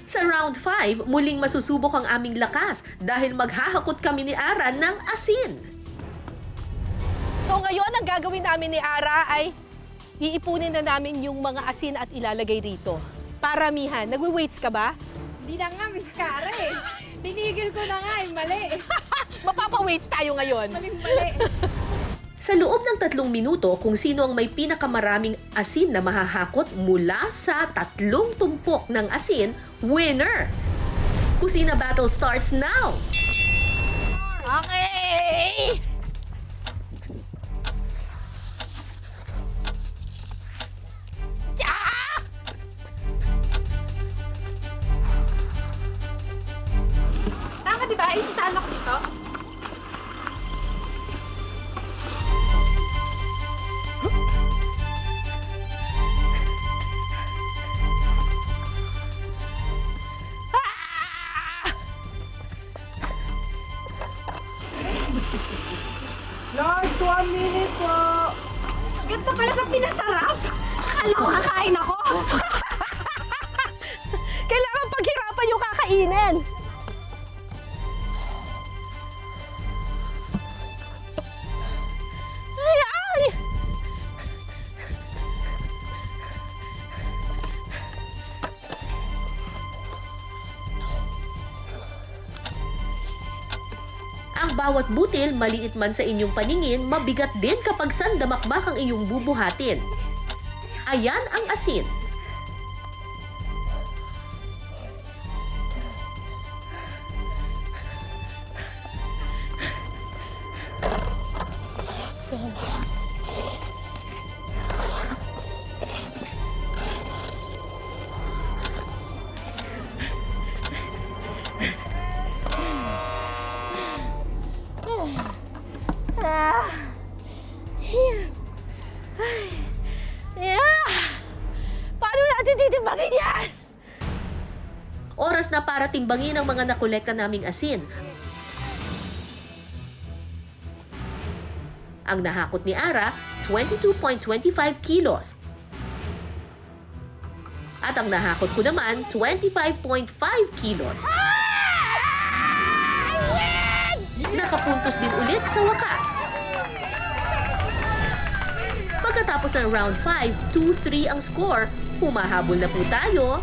Sa round 5, muling masusubok ang aming lakas dahil maghahakot kami ni Ara ng asin. So ngayon, ang gagawin namin ni Ara ay iipunin na namin yung mga asin at ilalagay rito. Paramihan. Nagwe-weights ka ba? Hindi na nga, Miss Cara eh. Tinigil ko na nga eh, mali. Mapapa-weights tayo ngayon. Maling-mali. Sa loob ng 3 minuto, kung sino ang may pinakamaraming asin na mahahakot mula sa 3 tumpok ng asin, winner! Kusina battle starts now! Okay! Ah! Tama diba? Isasaan ako dito? Last 1 minute po! Ganda pala sa pinasarap! Akala ko kakain ako! Kailangan paghirapan yung kakainin. Ay, ay! Ang bawat butil, maliit man sa inyong paningin, mabigat din kapag sandamakbak ang inyong bubuhatin. Ayan ang asin. Yeah! Paano natin titimbangin yan? Oras na para timbangin ang mga nakolekta naming asin. Ang nahakot ni Ara, 22.25 kilos. At ang nahakot ko naman, 25.5 kilos. Nakapuntos din ulit sa wakas. Pagkatapos ng round 5, 2-3 ang score, humahabol na po tayo